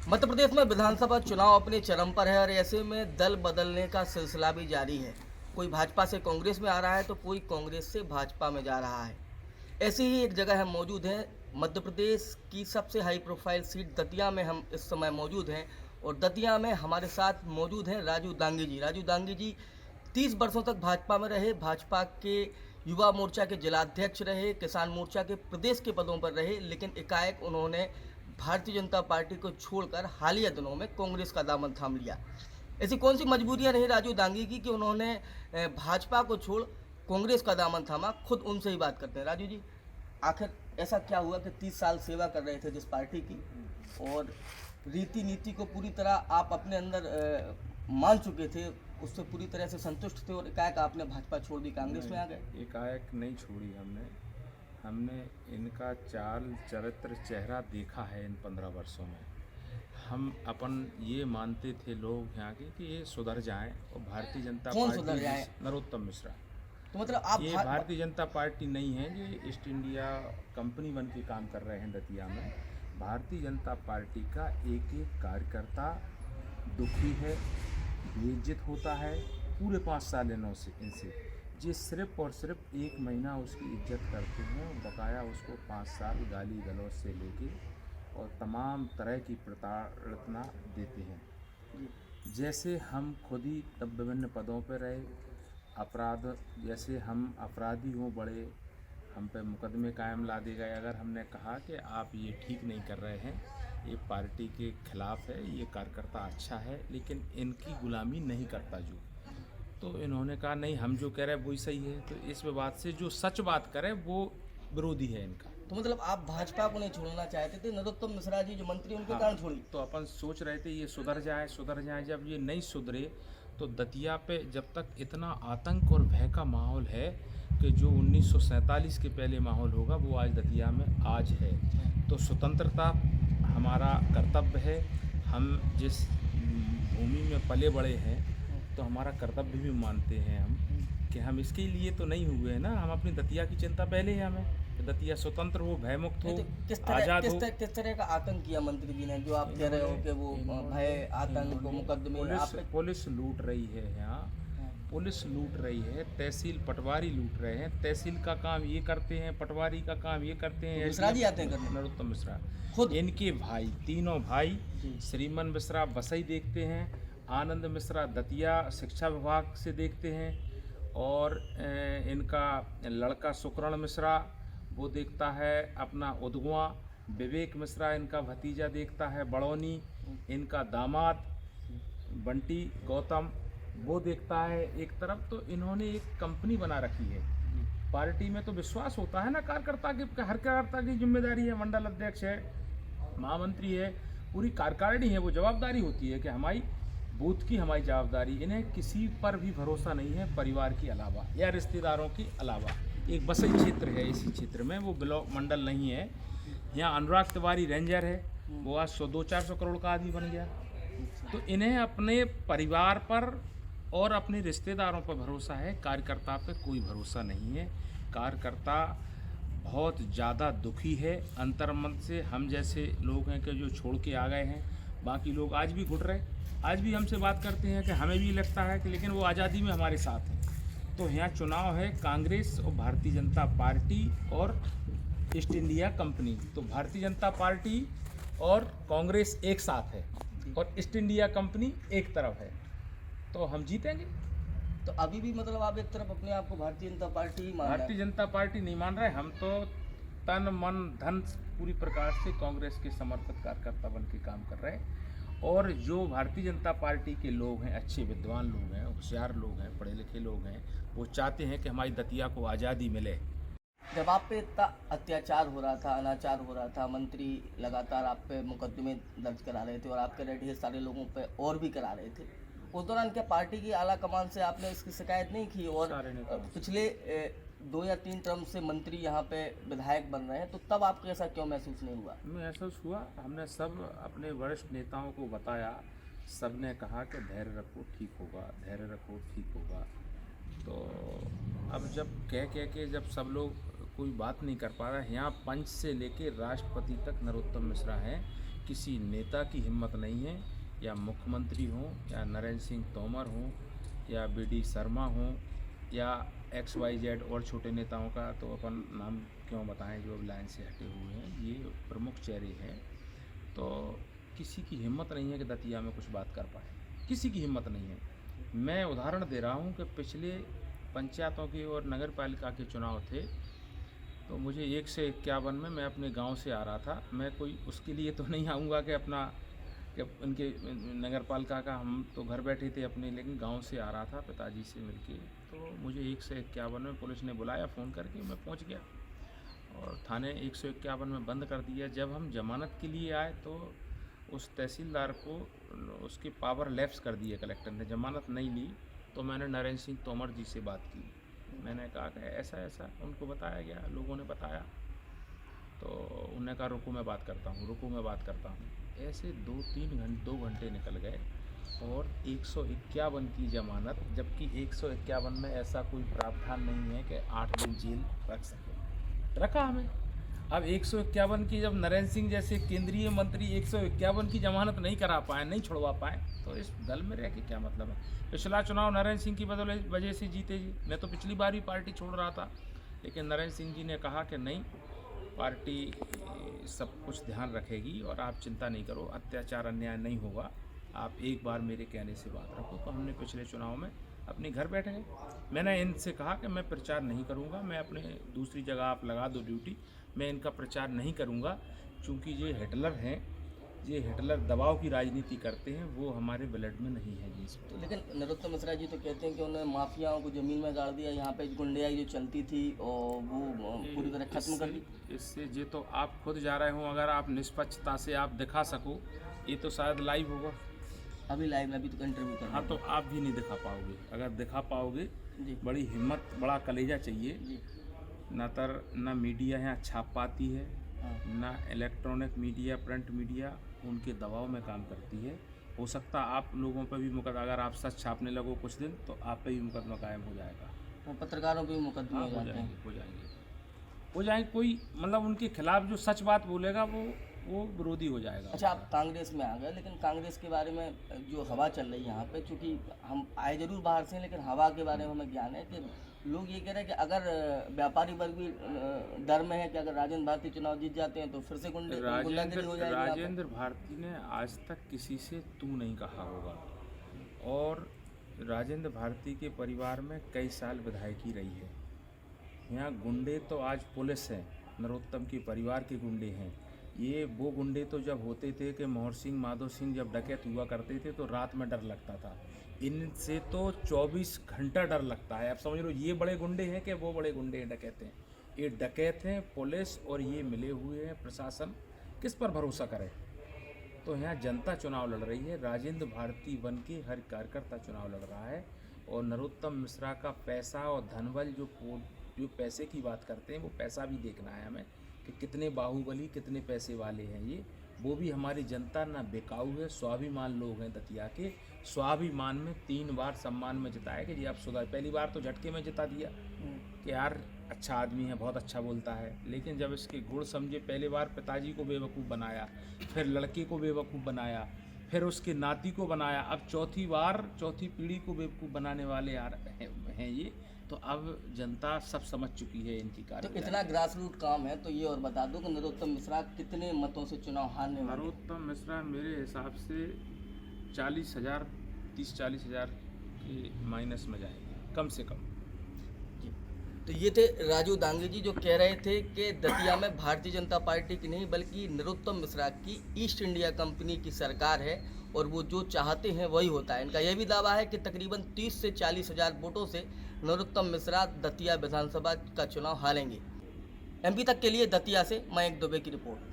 मध्य प्रदेश में विधानसभा चुनाव अपने चरम पर है और ऐसे में दल बदलने का सिलसिला भी जारी है। कोई भाजपा से कांग्रेस में आ रहा है तो कोई कांग्रेस से भाजपा में जा रहा है। ऐसी ही एक जगह हम मौजूद हैं। मध्य प्रदेश की सबसे हाई प्रोफाइल सीट दतिया में हम इस समय मौजूद हैं और दतिया में हमारे साथ मौजूद हैं राजू दांगी जी। राजू दांगी जी 30 वर्षों तक भाजपा में रहे, भाजपा के युवा मोर्चा के जिलाध्यक्ष रहे, किसान मोर्चा के प्रदेश के पदों पर रहे, लेकिन एकाएक उन्होंने भारतीय जनता पार्टी को छोड़कर हालिया दिनों में कांग्रेस का दामन थाम लिया। ऐसी कौन सी मजबूरियां रही राजू दांगी की कि उन्होंने भाजपा को छोड़ कांग्रेस का दामन थामा? खुद उनसे ही बात करते हैं। राजू जी, आखिर ऐसा क्या हुआ कि 30 साल सेवा कर रहे थे जिस पार्टी की और रीति नीति को पूरी तरह आप अपने अंदर मान चुके थे, उससे पूरी तरह से संतुष्ट थे और एकाएक आपने भाजपा छोड़ दी, कांग्रेस में आ गए? एकाएक नहीं छोड़ी हमने। हमने इनका चाल चरित्र चेहरा देखा है इन 15 वर्षों में। हम अपन ये मानते थे लोग यहाँ के कि ये सुधर जाएं और भारतीय जनता कौन सुधर पार्टी जाए? नरोत्तम मिश्रा। तो मतलब आप ये भारतीय जनता पार्टी नहीं है जो ईस्ट इंडिया कंपनी बन के काम कर रहे हैं दतिया में। भारतीय जनता पार्टी का एक एक कार्यकर्ता दुखी है, बेइज्जत होता है पूरे 5 साल इनसे ये सिर्फ और सिर्फ 1 महीना उसकी इज्जत करते हैं और बकाया उसको 5 साल गाली गलौज से लेके और तमाम तरह की प्रताड़ना देते हैं। जैसे हम खुद ही तब विभिन्न पदों पर रहे, अपराध जैसे हम अपराधी हों बड़े, हम पे मुकदमे कायम ला दिए गए। अगर हमने कहा कि आप ये ठीक नहीं कर रहे हैं, ये पार्टी के खिलाफ है, ये कार्यकर्ता अच्छा है लेकिन इनकी गुलामी नहीं करता जो, तो इन्होंने कहा नहीं हम जो कह रहे हैं वही सही है। तो इस बात से जो सच बात करे वो विरोधी है इनका। तो मतलब आप भाजपा को नहीं छोड़ना चाहते थे, नरोत्तम मिश्रा जी जो मंत्री उनके कारण छोड़ी? तो अपन सोच रहे थे ये सुधर जाए। जब ये नहीं सुधरे तो दतिया पे जब तक इतना आतंक और भय का माहौल है कि जो 1947 के पहले माहौल होगा वो आज दतिया में आज है। तो स्वतंत्रता हमारा कर्तव्य है। हम जिस भूमि में पले बड़े हैं तो हमारा कर्तव्य भी मानते हैं हम कि हम इसके लिए तो नहीं हुए हैं ना। हम अपनी दतिया की चिंता पहले है हमें, दतिया स्वतंत्र हो, भयमुक्त हो, आज़ाद हो। किस तरह का आतंक किया मंत्री जी ने जो आप कह रहे हो कि वो भय, आतंक, मुकदमे? पुलिस लूट रही है यहाँ, पुलिस लूट रही है, तहसील पटवारी लूट रहे हैं। तहसील का काम ये करते हैं, पटवारी का काम ये करते हैं। मिश्रा जी आते हैं करने? नरोत्तम मिश्रा खुद इनके भाई, तीनों भाई, श्रीमन मिश्रा बसई देखते हैं, आनंद मिश्रा दतिया शिक्षा विभाग से देखते हैं और इनका लड़का सुकरण मिश्रा वो देखता है अपना उदगवा। विवेक मिश्रा इनका भतीजा देखता है बड़ौनी। इनका दामाद बंटी गौतम वो देखता है एक तरफ। तो इन्होंने एक कंपनी बना रखी है। पार्टी में तो विश्वास होता है ना कार्यकर्ता की, हर कार्यकर्ता की जिम्मेदारी है, मंडल अध्यक्ष है, महामंत्री है, पूरी कार्यकारिणी है, वो जवाबदारी होती है कि हमारी बूथ की हमारी जवाबदारी। इन्हें किसी पर भी भरोसा नहीं है परिवार के अलावा या रिश्तेदारों के अलावा। एक बसई क्षेत्र है, इसी क्षेत्र में वो ब्लॉक मंडल नहीं है। यहाँ अनुराग तिवारी रेंजर है, वो आज 200-400 करोड़ का आदमी बन गया। तो इन्हें अपने परिवार पर और अपने रिश्तेदारों पर भरोसा है, कार्यकर्ता पे कोई भरोसा नहीं है। कार्यकर्ता बहुत ज़्यादा दुखी है अंतर्मन से। हम जैसे लोग हैं कि जो छोड़ के आ गए हैं, बाकी लोग आज भी घुट रहे, आज भी हमसे बात करते हैं कि हमें भी लगता है कि लेकिन वो आज़ादी में हमारे साथ हैं। तो यहाँ चुनाव है कांग्रेस और भारतीय जनता पार्टी और ईस्ट इंडिया कंपनी। तो भारतीय जनता पार्टी और कांग्रेस एक साथ है और ईस्ट इंडिया कंपनी एक तरफ है, तो हम जीतेंगे। तो अभी भी मतलब आप एक तरफ अपने आप को भारतीय जनता पार्टी ही मान रहे हैं? भारतीय जनता पार्टी नहीं मान रहे, हम तो तन मन धन पूरी प्रकार से कांग्रेस के समर्पित कार्यकर्ता बन के काम कर रहे हैं। और जो भारतीय जनता पार्टी के लोग हैं, अच्छे विद्वान लोग हैं, होशियार लोग हैं, पढ़े लिखे लोग हैं, वो चाहते हैं कि हमारी दतिया को आज़ादी मिले। जब आप पे इतना अत्याचार हो रहा था, अनाचार हो रहा था, मंत्री लगातार आप पे मुकदमे दर्ज करा रहे थे और आपके ढेर सारे लोगों पे और भी करा रहे थे, उस दौरान क्या पार्टी की आला कमान से आपने इसकी शिकायत नहीं की? और पिछले 2 या 3 टर्म से मंत्री यहाँ पे विधायक बन रहे हैं, तो तब आपको ऐसा क्यों महसूस नहीं हुआ? महसूस हुआ, हमने सब अपने वरिष्ठ नेताओं को बताया, सब ने कहा कि धैर्य रखो ठीक होगा, धैर्य रखो ठीक होगा। तो अब जब कह के जब सब लोग कोई बात नहीं कर पा रहा है, यहाँ पंच से लेके राष्ट्रपति तक नरोत्तम मिश्रा हैं किसी नेता की हिम्मत नहीं है, या मुख्यमंत्री हों, या नरेंद्र सिंह तोमर हों, या BD शर्मा हों, या XYZ और छोटे नेताओं का तो अपन नाम क्यों बताएं जो अब लाइन से हटे हुए हैं, ये प्रमुख चेहरे हैं। तो किसी की हिम्मत नहीं है कि दतिया में कुछ बात कर पाए, किसी की हिम्मत नहीं है। मैं उदाहरण दे रहा हूँ कि पिछले पंचायतों के और नगर पालिका के चुनाव थे, तो मुझे 1 से 51 में मैं अपने गांव से आ रहा था। मैं कोई उसके लिए तो नहीं आऊँगा कि अपना कि उनके नगर पालिका का, हम तो घर बैठे थे अपने, लेकिन गांव से आ रहा था पिताजी से मिलके। तो मुझे 1 से 51 में पुलिस ने बुलाया फ़ोन करके, मैं पहुंच गया और थाने 151 में बंद कर दिया। जब हम जमानत के लिए आए तो उस तहसीलदार को उसके पावर लैप्स कर दिए कलेक्टर ने, जमानत नहीं ली। तो मैंने नरेंद्र सिंह तोमर जी से बात की, मैंने कहा कि ऐसा ऐसा, उनको बताया गया, लोगों ने बताया, तो उन्होंने कहा रुको मैं बात करता हूँ, रुको मैं बात करता हूँ। ऐसे 2 घंटे निकल गए और 151 की जमानत, जबकि 151 में ऐसा कोई प्रावधान नहीं है कि 8 दिन जेल रख सके, रखा हमें। अब 151 की, जब नरेंद्र सिंह जैसे केंद्रीय मंत्री 151 की जमानत नहीं करा पाए, नहीं छुड़वा पाए, तो इस दल में रह के क्या मतलब है। पिछला चुनाव नरेंद्र सिंह की वजह से जीते जी। मैं तो पिछली बार भी पार्टी छोड़ रहा था, लेकिन नरेंद्र सिंह जी ने कहा कि नहीं, पार्टी सब कुछ ध्यान रखेगी और आप चिंता नहीं करो, अत्याचार अन्याय नहीं होगा, आप एक बार मेरे कहने से बात रखो। तो हमने पिछले चुनाव में अपने घर बैठ गए। मैंने इनसे कहा कि मैं प्रचार नहीं करूंगा, मैं अपने दूसरी जगह आप लगा दो ड्यूटी, मैं इनका प्रचार नहीं करूंगा, क्योंकि ये हिटलर हैं, ये हिटलर दबाव की राजनीति करते हैं, वो हमारे ब्लड में नहीं है जी। तो लेकिन नरोत्तम मिश्रा जी तो कहते हैं कि उन्होंने माफियाओं को ज़मीन में गाड़ दिया, यहाँ पे गुंडियाई जो चलती थी और वो पूरी तरह खत्म कर दी। इससे ये तो आप खुद जा रहे हो, अगर आप निष्पक्षता से आप दिखा सको, ये तो शायद लाइव होगा, अभी लाइव में, अभी तो इंटरव्यू कर। हाँ, तो आप भी नहीं दिखा पाओगे। अगर दिखा पाओगे जी, बड़ी हिम्मत, बड़ा कलेजा चाहिए। जी, ना मीडिया यहाँ छाप पाती है, हाँ, ना इलेक्ट्रॉनिक मीडिया, प्रिंट मीडिया उनके दबाव में काम करती है। हो सकता आप लोगों पर भी मुकदमा, अगर आप सच छापने लगो कुछ दिन, तो आप पे भी मुकदमा कायम हो जाएगा। और पत्रकारों पे भी मुकदमे हाँ, हो हो जाते जाएंगे, हैं। हो जाएंगे। कोई मतलब उनके खिलाफ जो सच बात बोलेगा वो विरोधी हो जाएगा। अच्छा, आप कांग्रेस में आ गए, लेकिन कांग्रेस के बारे में जो हवा चल रही है यहाँ पे, चूँकि हम आए जरूर बाहर से हैं, लेकिन हवा के बारे में हमें ज्ञान है कि लोग ये कह रहे हैं कि अगर व्यापारी वर्ग भी डर में है कि अगर राजेंद्र भारती चुनाव जीत जाते हैं तो फिर से गुंडागिरी हो जाएगी। राजेंद्र भारती ने आज तक किसी से तू नहीं कहा होगा, और राजेंद्र भारती के परिवार में कई साल विधायकी रही है। यहाँ गुंडे तो आज पुलिस हैं, नरोत्तम के परिवार के गुंडे हैं। ये वो गुंडे तो जब होते थे कि मोहर सिंह, माधो सिंह जब डकैत हुआ करते थे तो रात में डर लगता था, इनसे तो 24 घंटा डर लगता है। आप समझ लो, ये बड़े गुंडे हैं कि वो बड़े गुंडे हैं, डकैत हैं। ये डकैत हैं, पुलिस और ये मिले हुए हैं, प्रशासन किस पर भरोसा करे। तो यहाँ जनता चुनाव लड़ रही है, राजेंद्र भारती बन के हर कार्यकर्ता चुनाव लड़ रहा है। और नरोत्तम मिश्रा का पैसा और धनबल, जो पैसे की बात करते हैं, वो पैसा भी देखना है हमें कि कितने बाहुबली, कितने पैसे वाले हैं ये। वो भी हमारी जनता ना बेकाऊ है, स्वाभिमान लोग हैं दतिया के। स्वाभिमान में 3 बार सम्मान में जिताया कि जी आप सुधार। पहली बार तो झटके में जिता दिया कि यार अच्छा आदमी है, बहुत अच्छा बोलता है, लेकिन जब इसके गुण समझे, पहली बार पिताजी को बेवकूफ़ बनाया, फिर लड़के को बेवकूफ़ बनाया, फिर उसके नाती को बनाया, अब चौथी बार चौथी पीढ़ी को बेवकूफ़ बनाने वाले हैं ये। तो अब जनता सब समझ चुकी है इनकी कार्य। तो इतना ग्रास रूट काम है, तो ये और बता दो कि नरोत्तम मिश्रा कितने मतों से चुनाव हारने वाले? नरोत्तम मिश्रा मेरे हिसाब से 40,000, 30-40,000 के माइनस में जाएंगे, कम से कम। तो ये थे राजू दांगे जी, जो कह रहे थे कि दतिया में भारतीय जनता पार्टी की नहीं बल्कि नरोत्तम मिश्रा की ईस्ट इंडिया कंपनी की सरकार है और वो जो चाहते हैं वही होता है। इनका यह भी दावा है कि तकरीबन 30 से 40 हज़ार वोटों से नरोत्तम मिश्रा दतिया विधानसभा का चुनाव हारेंगे। MP तक के लिए दतिया से मयंक दुबे की रिपोर्ट।